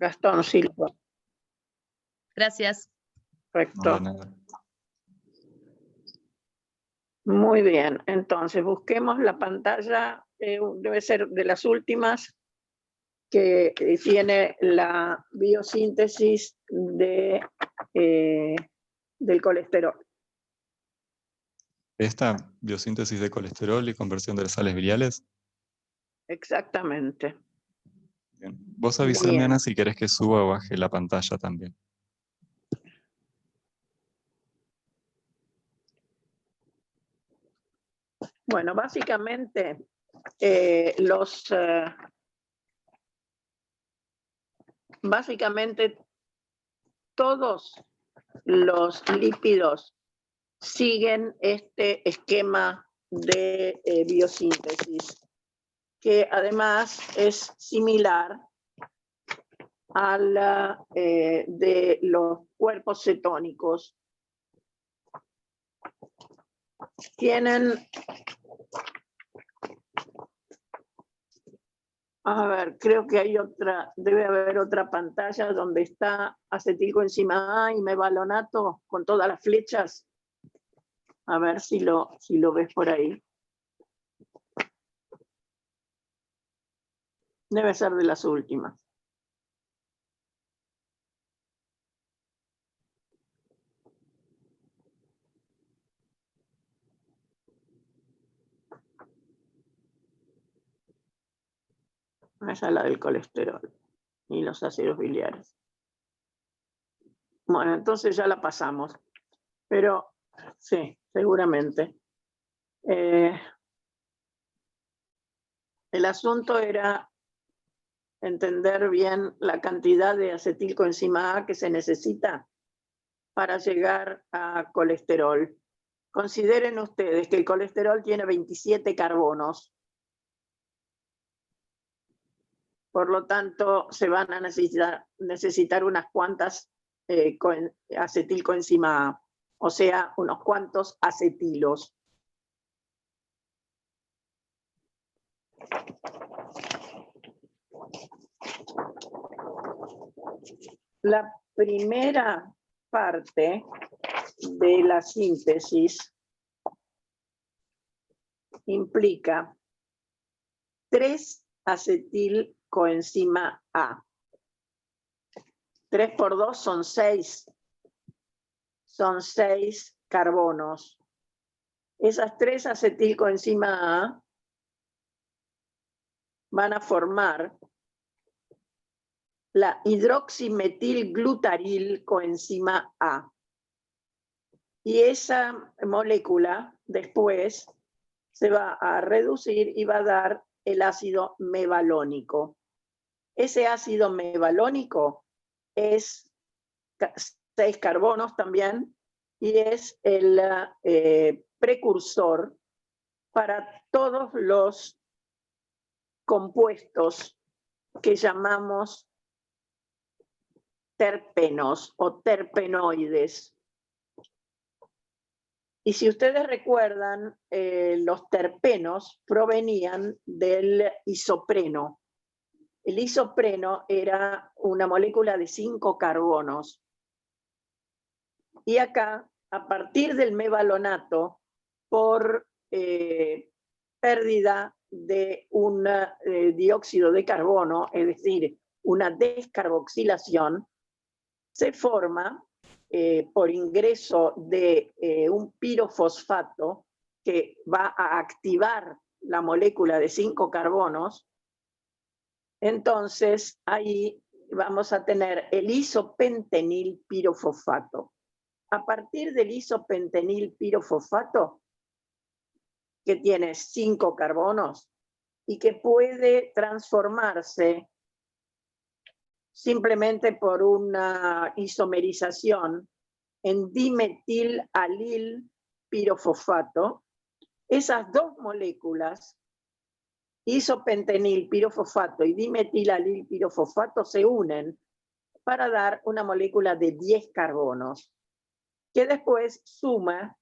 Gastón Silva. Gracias. Correcto. No, nada. Muy bien, entonces busquemos la pantalla, debe ser de las últimas, que tiene la biosíntesis del colesterol. Esta biosíntesis de colesterol y conversión de las sales biliares. Exactamente. Bien. Vos avísame, Bien. Ana, si querés que suba o baje la pantalla también. Bueno, básicamente todos los lípidos siguen este esquema de biosíntesis, que además es similar a la de los cuerpos cetónicos. Tienen, a ver, creo que hay otra, debe haber otra pantalla donde está acetilcoenzima A y mevalonato con todas las flechas. A ver si lo ves por ahí. Debe ser de las últimas. Esa es la del colesterol y los ácidos biliares. Bueno, entonces ya la pasamos. Pero sí, seguramente. El asunto era entender bien la cantidad de acetilcoenzima A que se necesita para llegar a colesterol. Consideren ustedes que el colesterol tiene 27 carbonos. Por lo tanto, se van a necesitar unas cuantas acetilcoenzima A, o sea, unos cuantos acetilos. La primera parte de la síntesis implica 3 acetilcoenzima A. 3 por 2 son 6. Son 6 carbonos. Esas 3 acetilcoenzima A van a formar la hidroximetilglutaril coenzima A. Y esa molécula después se va a reducir y va a dar el ácido mevalónico. Ese ácido mevalónico es 6 carbonos también y es el precursor para todos los compuestos que llamamos terpenos o terpenoides. Y si ustedes recuerdan, los terpenos provenían del isopreno. El isopreno era una molécula de 5 carbonos. Y acá, a partir del mevalonato, por pérdida de un dióxido de carbono, es decir, una descarboxilación, se forma por ingreso de un pirofosfato que va a activar la molécula de 5 carbonos. Entonces ahí vamos a tener el isopentenil pirofosfato. A partir del isopentenil pirofosfato, que tiene 5 carbonos y que puede transformarse simplemente por una isomerización en dimetilalil pirofosfato, esas dos moléculas, isopentenil pirofosfato y dimetilalil pirofosfato, se unen para dar una molécula de 10 carbonos, que después suma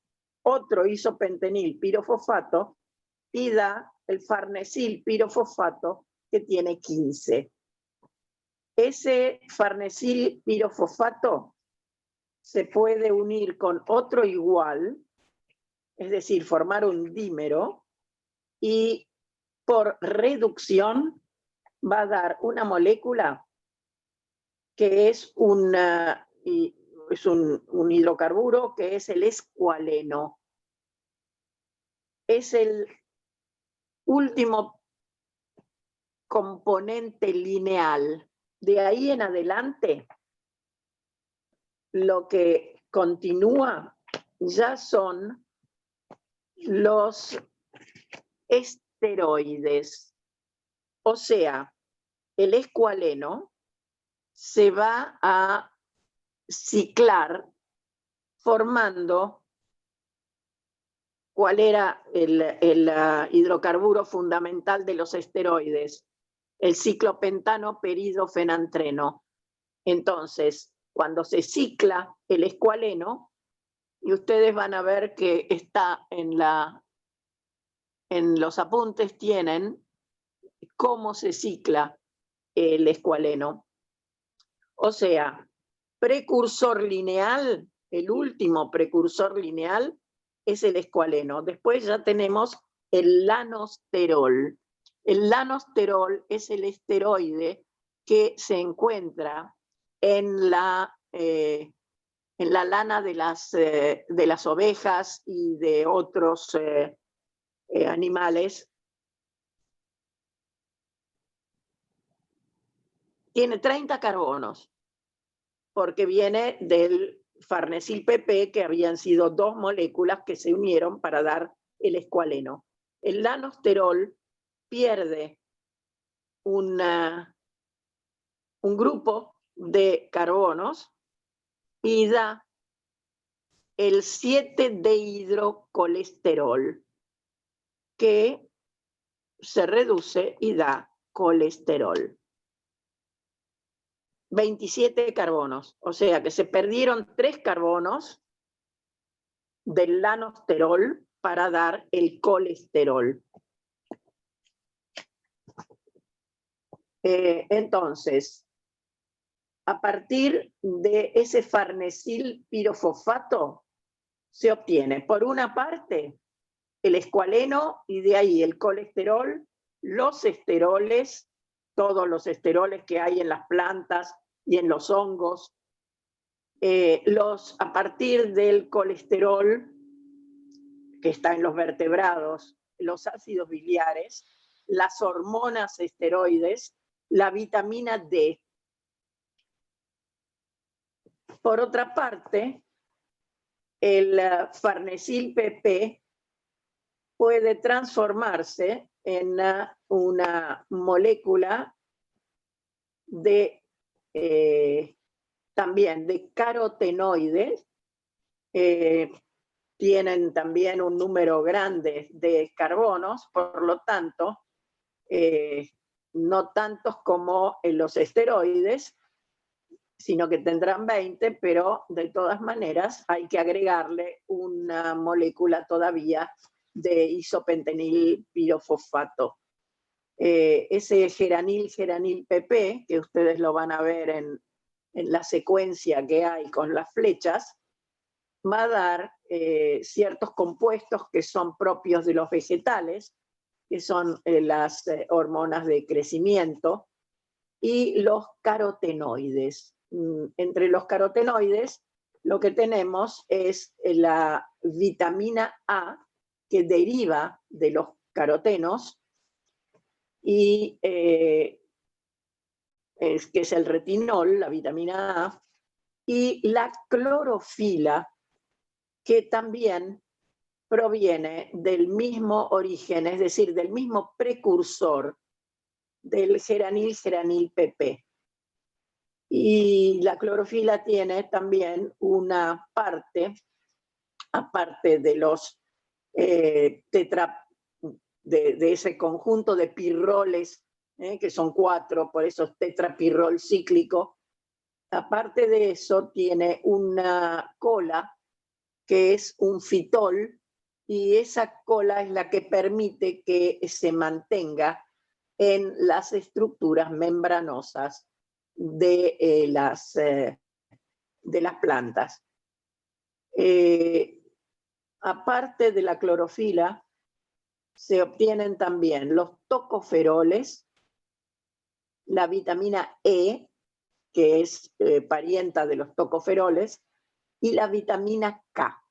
otro isopentenil pirofosfato y da el farnesil pirofosfato, que tiene 15. ese farnesil pirofosfato se puede unir con otro igual, es decir, formar un dímero, y por reducción va a dar una molécula que es un hidrocarburo que es el escualeno. Es el último componente lineal. De ahí en adelante, lo que continúa ya son los esteroides. O sea, el escualeno se va a ciclar formando cuál era el hidrocarburo fundamental de los esteroides, el ciclopentano peridofenantreno. Entonces, cuando se cicla el escualeno, y ustedes van a ver que está en los apuntes, tienen cómo se cicla el escualeno. O sea, precursor lineal, el último precursor lineal es el escualeno. Después ya tenemos el lanosterol. El lanosterol es el esteroide que se encuentra en la lana de las ovejas y de otros animales. Tiene 30 carbonos, porque viene del farnesil PP, que habían sido 2 moléculas que se unieron para dar el escualeno. El lanosterol pierde un grupo de carbonos y da el 7-dehidrocolesterol, que se reduce y da colesterol. 27 carbonos, o sea que se perdieron 3 carbonos del lanosterol para dar el colesterol. Entonces, a partir de ese farnesil pirofosfato se obtiene, por una parte, el escualeno y de ahí el colesterol, los esteroles, todos los esteroles que hay en las plantas y en los hongos, a partir del colesterol que está en los vertebrados, los ácidos biliares, las hormonas esteroides, la vitamina D. Por otra parte, el farnesil PP puede transformarse en una molécula de también de carotenoides. Tienen también un número grande de carbonos, por lo tanto, no tantos como en los esteroides, sino que tendrán 20, pero de todas maneras hay que agregarle una molécula todavía de isopentenil pirofosfato. Ese geranil PP, que ustedes lo van a ver en la secuencia que hay con las flechas, va a dar ciertos compuestos que son propios de los vegetales, que son las hormonas de crecimiento, y los carotenoides. Entre los carotenoides lo que tenemos es la vitamina A, que deriva de los carotenos, y que es el retinol, la vitamina A, y la clorofila, que también proviene del mismo origen, es decir, del mismo precursor del geranil PP. Y la clorofila tiene también una parte, aparte de los de ese conjunto de pirroles, que son 4, por eso es tetrapirrol cíclico. Aparte de eso, tiene una cola que es un fitol, y esa cola es la que permite que se mantenga en las estructuras membranosas de las plantas. Aparte de la clorofila, se obtienen también los tocoferoles, la vitamina E, que es parienta de los tocoferoles, y la vitamina K.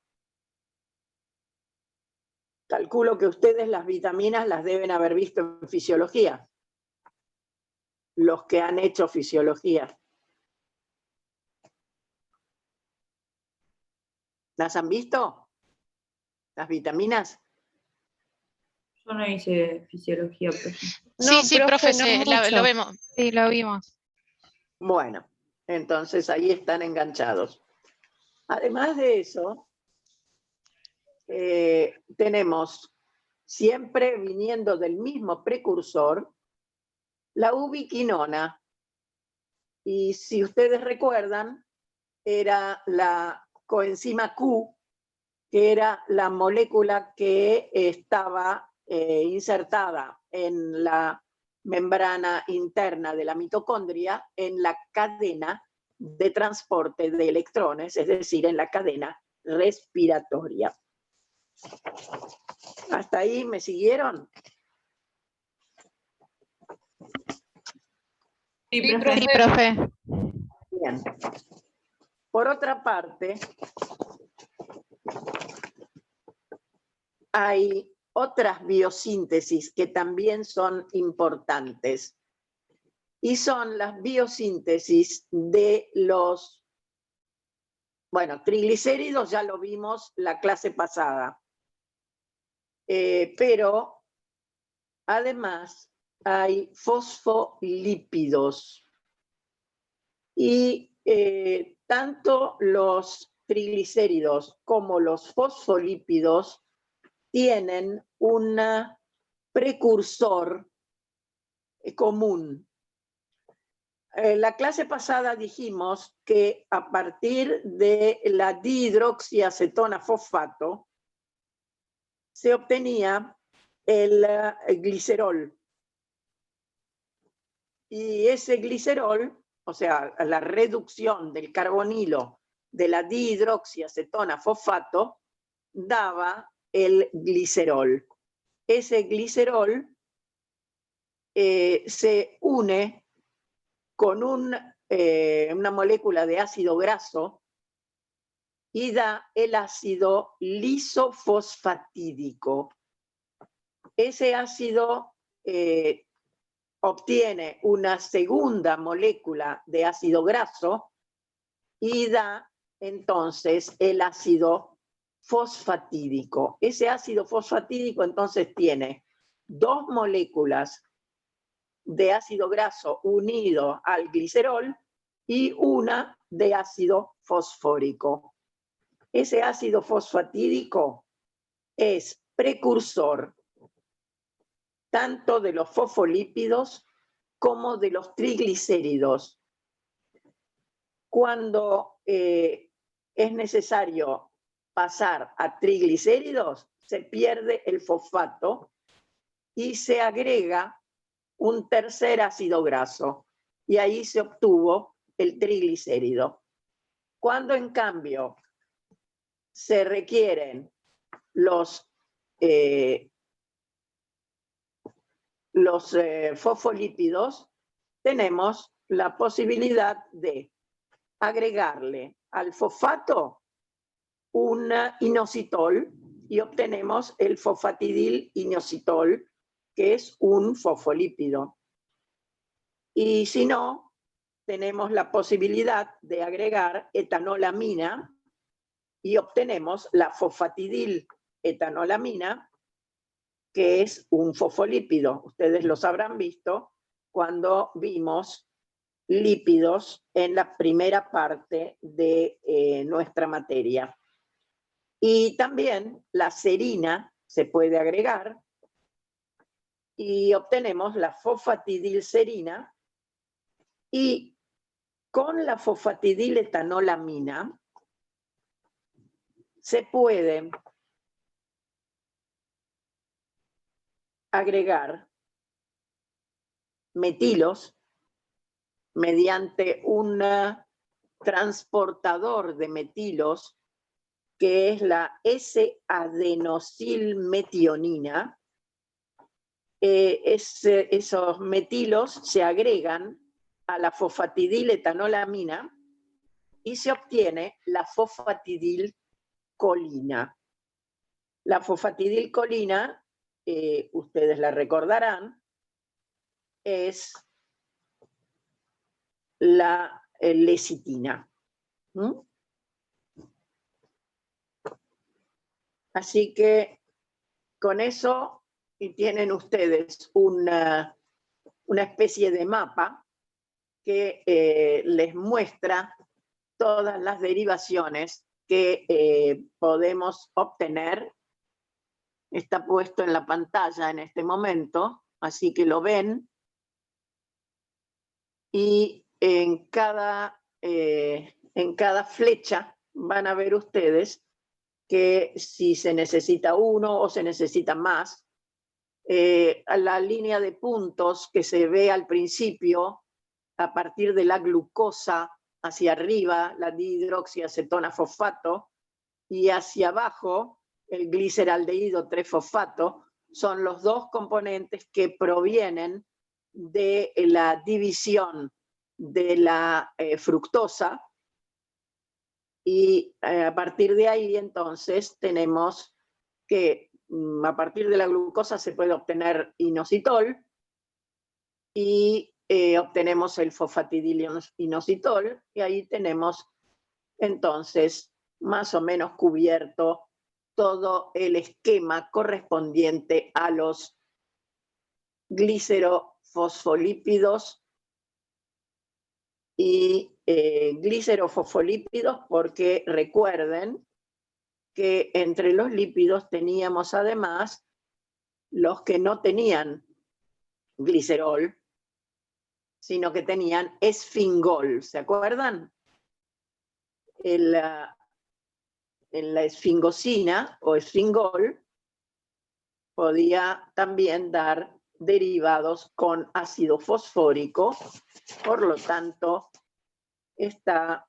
Calculo que ustedes las vitaminas las deben haber visto en fisiología, los que han hecho fisiología. ¿Las han visto? ¿Las vitaminas? Yo no hice fisiología, profe. Sí, sí, profe, lo mucho. vemos. Sí, lo vimos. Bueno, entonces ahí están enganchados. Además de eso, tenemos siempre viniendo del mismo precursor, la ubiquinona. Y si ustedes recuerdan, era la coenzima Q, que era la molécula que estaba insertada en la membrana interna de la mitocondria en la cadena de transporte de electrones, es decir, en la cadena respiratoria. ¿Hasta ahí me siguieron? Sí, Sí, profe. profe. Bien. Por otra parte, hay otras biosíntesis que también son importantes y son las biosíntesis de los, bueno, triglicéridos ya lo vimos la clase pasada, pero además hay fosfolípidos y tanto los triglicéridos como los fosfolípidos tienen un precursor común. La clase pasada dijimos que a partir de la dihidroxiacetona fosfato se obtenía el glicerol. Y ese glicerol, o sea, la reducción del carbonilo de la dihidroxiacetona fosfato, daba el glicerol. Ese glicerol se une con una molécula de ácido graso y da el ácido lisofosfatídico. Ese ácido obtiene una segunda molécula de ácido graso y da entonces el ácido fosfatídico. Ese ácido fosfatídico entonces tiene dos moléculas de ácido graso unido al glicerol y una de ácido fosfórico. Ese ácido fosfatídico es precursor tanto de los fosfolípidos como de los triglicéridos. Cuando es necesario pasar a triglicéridos, se pierde el fosfato y se agrega un tercer ácido graso, y ahí se obtuvo el triglicérido. Cuando en cambio se requieren los fosfolípidos, tenemos la posibilidad de agregarle al fosfato un inositol y obtenemos el fosfatidil inositol, que es un fosfolípido. Y si no, tenemos la posibilidad de agregar etanolamina y obtenemos la fosfatidil etanolamina, que es un fosfolípido. Ustedes los habrán visto cuando vimos lípidos en la primera parte de nuestra materia. Y también la serina se puede agregar y obtenemos la fosfatidilserina, y con la fosfatidiletonolamina se puede agregar metilos mediante un transportador de metilos, que es la S-adenosilmetionina. Esos metilos se agregan a la fosfatidiletanolamina y se obtiene la fosfatidilcolina. La fosfatidilcolina, ustedes la recordarán, es la lecitina. Así que con eso tienen ustedes una especie de mapa que les muestra todas las derivaciones que podemos obtener. Está puesto en la pantalla en este momento, así que lo ven. Y en cada flecha van a ver ustedes que si se necesita uno o se necesita más. La línea de puntos que se ve al principio, a partir de la glucosa hacia arriba, la dihidroxiacetona fosfato, y hacia abajo, el gliceraldehído 3-fosfato, son los dos componentes que provienen de la división de la fructosa, y a partir de ahí entonces tenemos que a partir de la glucosa se puede obtener inositol y obtenemos el fosfatidilinositol, y ahí tenemos entonces más o menos cubierto todo el esquema correspondiente a los glicerofosfolípidos y glicerofosfolípidos, porque recuerden que entre los lípidos teníamos además los que no tenían glicerol, sino que tenían esfingol. ¿Se acuerdan? La esfingosina o esfingol podía también dar derivados con ácido fosfórico, por lo tanto está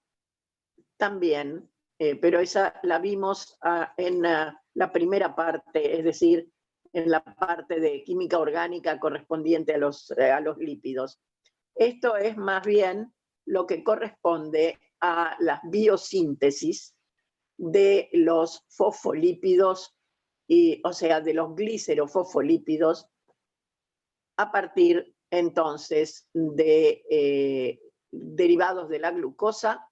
también, pero esa la vimos en la primera parte, es decir, en la parte de química orgánica correspondiente a los lípidos. Esto es más bien lo que corresponde a la biosíntesis de los fosfolípidos, o sea, de los glicerofosfolípidos, a partir entonces de derivados de la glucosa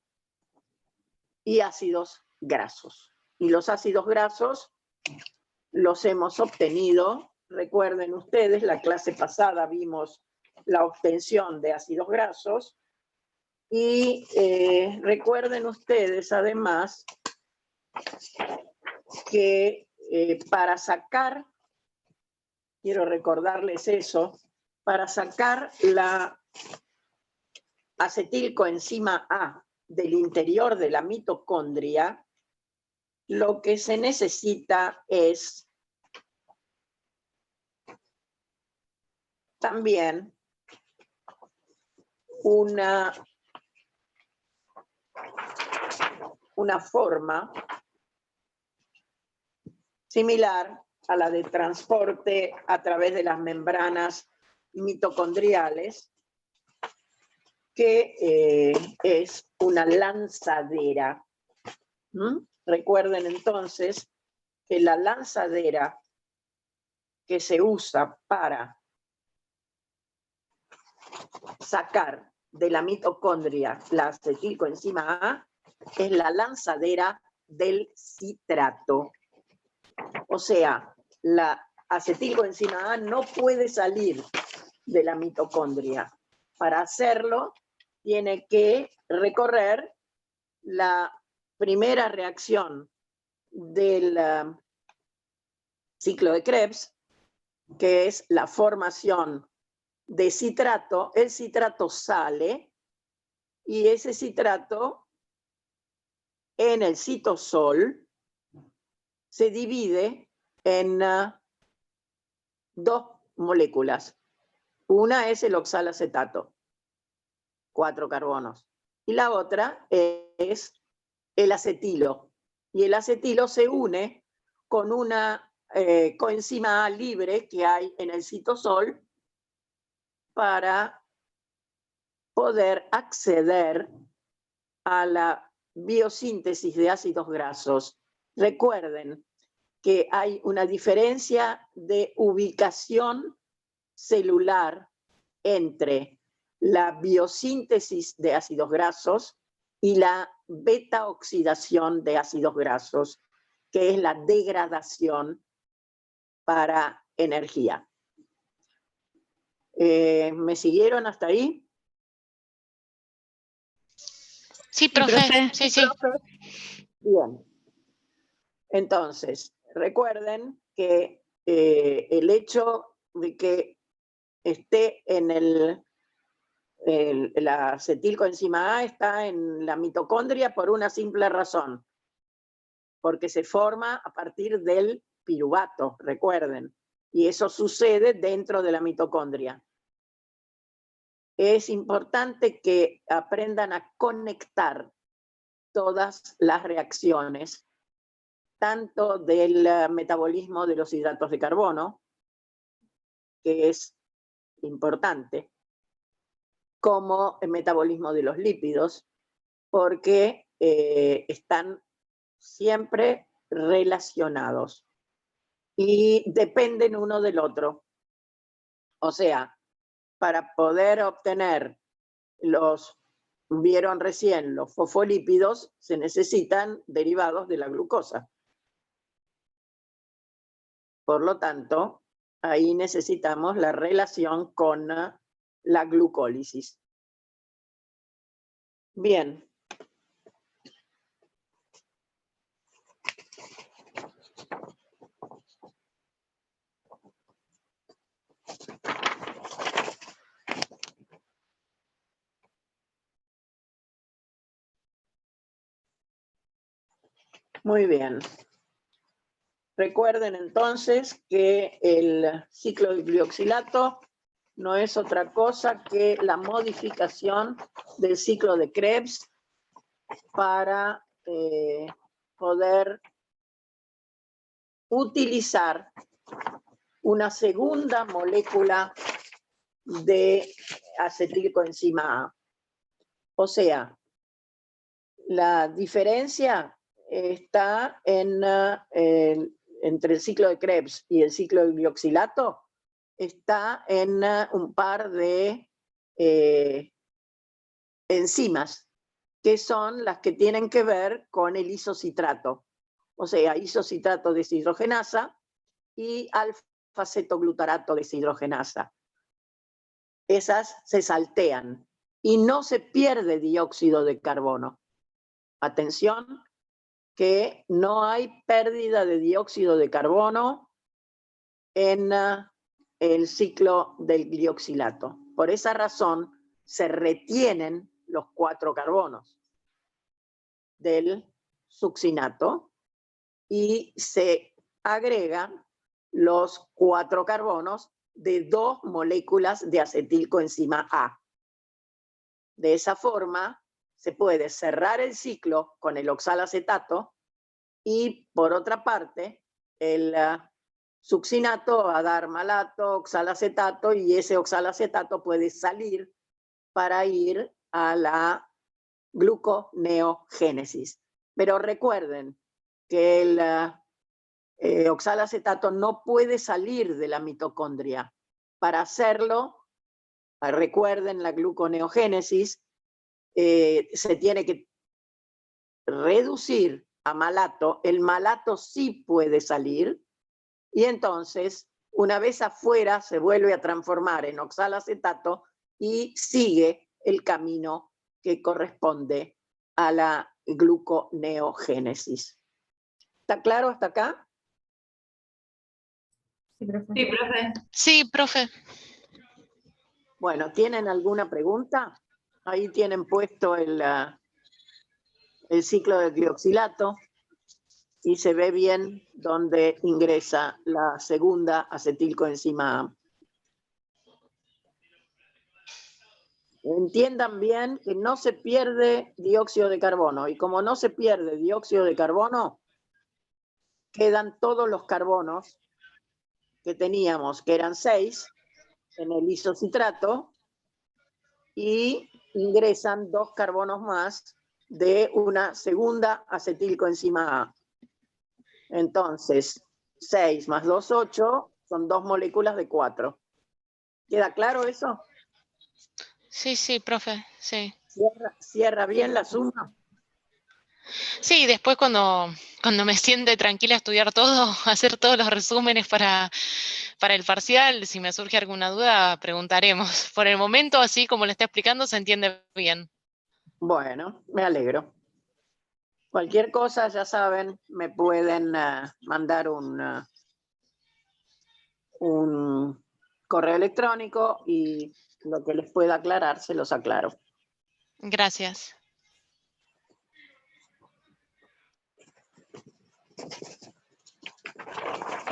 y ácidos grasos. Y los ácidos grasos los hemos obtenido, recuerden ustedes, la clase pasada vimos la obtención de ácidos grasos, y recuerden ustedes además que para sacar, quiero recordarles eso, para sacar la acetilcoenzima A del interior de la mitocondria, lo que se necesita es también una forma similar a la de transporte a través de las membranas mitocondriales, que es una lanzadera. Recuerden entonces que la lanzadera que se usa para sacar de la mitocondria la acetilcoenzima A es la lanzadera del citrato. O sea, la acetilcoenzima A no puede salir de la mitocondria. Para hacerlo, tiene que recorrer la primera reacción del ciclo de Krebs, que es la formación de citrato. El citrato sale y ese citrato en el citosol se divide en dos moléculas. Una es el oxalacetato 4 carbonos. Y la otra es el acetilo. Y el acetilo se une con una coenzima A libre que hay en el citosol para poder acceder a la biosíntesis de ácidos grasos. Recuerden que hay una diferencia de ubicación celular entre la biosíntesis de ácidos grasos y la beta oxidación de ácidos grasos, que es la degradación para energía. ¿Me siguieron hasta ahí? Sí, profe. Sí, sí. Bien. Entonces, recuerden que el hecho de que esté en la acetilcoenzima A está en la mitocondria por una simple razón, porque se forma a partir del piruvato, recuerden, y eso sucede dentro de la mitocondria. Es importante que aprendan a conectar todas las reacciones, tanto del metabolismo de los hidratos de carbono, que es importante, como el metabolismo de los lípidos, porque están siempre relacionados y dependen uno del otro. O sea, para poder obtener vieron recién, los fosfolípidos, se necesitan derivados de la glucosa. Por lo tanto, ahí necesitamos la relación con la glucólisis. Bien. Muy bien. Recuerden entonces que el ciclo de glioxilato no es otra cosa que la modificación del ciclo de Krebs para poder utilizar una segunda molécula de acetilcoenzima A. O sea, la diferencia está entre el ciclo de Krebs y el ciclo de glioxilato, está en un par de enzimas, que son las que tienen que ver con el isocitrato. O sea, isocitrato deshidrogenasa y alfa-cetoglutarato deshidrogenasa. Esas se saltean y no se pierde dióxido de carbono. Atención, que no hay pérdida de dióxido de carbono en el ciclo del glioxilato. Por esa razón se retienen los 4 carbonos del succinato y se agregan los 4 carbonos de 2 moléculas de acetilcoenzima A. De esa forma se puede cerrar el ciclo con el oxalacetato y, por otra parte, el succinato va a dar malato, oxalacetato, y ese oxalacetato puede salir para ir a la gluconeogénesis. Pero recuerden que el oxalacetato no puede salir de la mitocondria. Para hacerlo, recuerden la gluconeogénesis, se tiene que reducir a malato. El malato sí puede salir y entonces una vez afuera se vuelve a transformar en oxalacetato y sigue el camino que corresponde a la gluconeogénesis. ¿Está claro hasta acá? Sí, profe. Sí, profe. Bueno, ¿tienen alguna pregunta? Ahí tienen puesto el ciclo de glioxilato y se ve bien dónde ingresa la segunda acetilcoenzima A. entiendan bien que no se pierde dióxido de carbono. Y como no se pierde dióxido de carbono, quedan todos los carbonos que teníamos, que eran 6, en el isocitrato, y ingresan 2 carbonos más de una segunda acetilcoenzima A. Entonces, 6 más 2, 8, son 2 moléculas de 4. ¿Queda claro eso? Sí, sí, profe, sí. ¿Cierra bien la suma? Sí, después cuando me siente tranquila a estudiar todo, hacer todos los resúmenes para el parcial, si me surge alguna duda, preguntaremos. Por el momento, así como lo está explicando, se entiende bien. Bueno, me alegro. Cualquier cosa, ya saben, me pueden mandar un correo electrónico y lo que les pueda aclarar, se los aclaro. Gracias.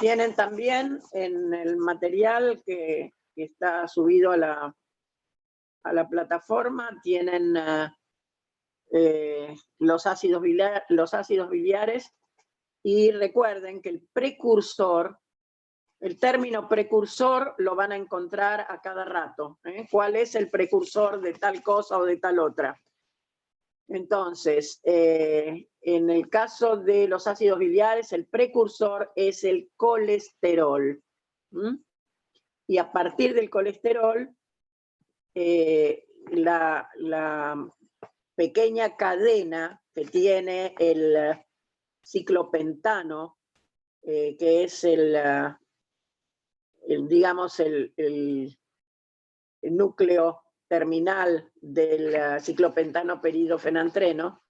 Tienen también en el material que está subido a la plataforma, tienen los ácidos biliares, y recuerden que el precursor, el término precursor lo van a encontrar a cada rato. ¿Cuál es el precursor de tal cosa o de tal otra? Entonces, en el caso de los ácidos biliares, el precursor es el colesterol. Y a partir del colesterol, la pequeña cadena que tiene el ciclopentano, que es digamos, el núcleo terminal del ciclopentano peridofenantreno,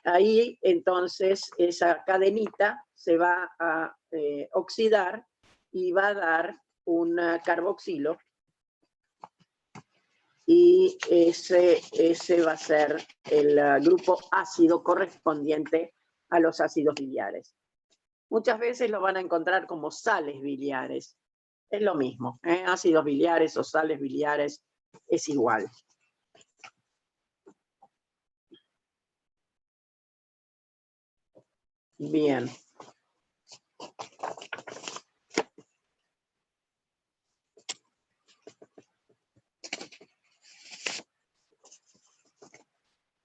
ahí entonces esa cadenita se va a oxidar y va a dar un carboxilo, y ese va a ser el grupo ácido correspondiente a los ácidos biliares. Muchas veces lo van a encontrar como sales biliares. Es lo mismo, ácidos biliares o sales biliares es igual. Bien.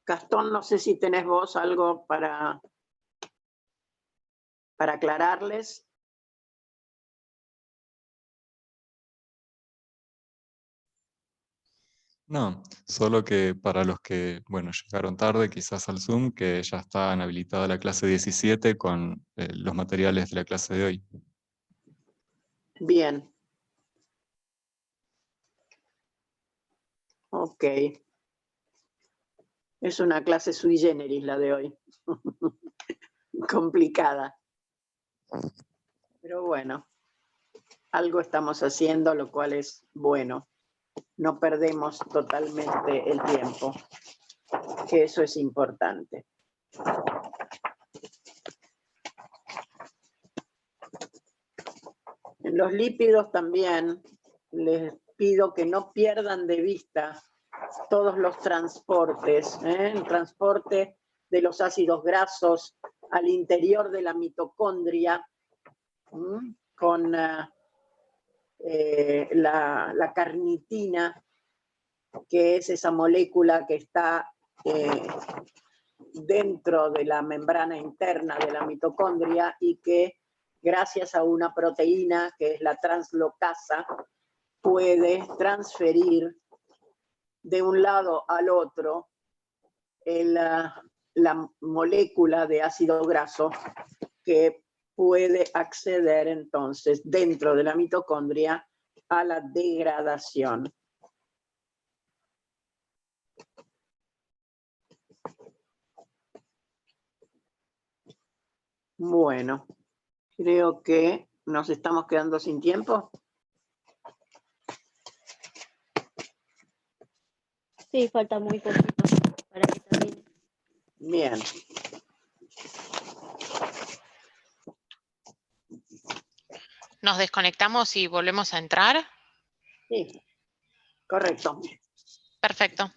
Gastón, no sé si tenés vos algo para aclararles. No, solo que para los que, bueno, llegaron tarde quizás al Zoom, que ya está habilitada la clase 17 con los materiales de la clase de hoy. Bien. Ok. Es una clase sui generis la de hoy. Complicada. Pero bueno, algo estamos haciendo, lo cual es bueno. No perdemos totalmente el tiempo, que eso es importante. En los lípidos también les pido que no pierdan de vista todos los transportes, el transporte de los ácidos grasos al interior de la mitocondria, con la carnitina, que es esa molécula que está dentro de la membrana interna de la mitocondria y que gracias a una proteína que es la translocasa puede transferir de un lado al otro la molécula de ácido graso, que puede acceder entonces dentro de la mitocondria a la degradación. Bueno, creo que nos estamos quedando sin tiempo. Sí, falta muy poquito para que termine. Bien. ¿Nos desconectamos y volvemos a entrar? Sí, correcto. Perfecto.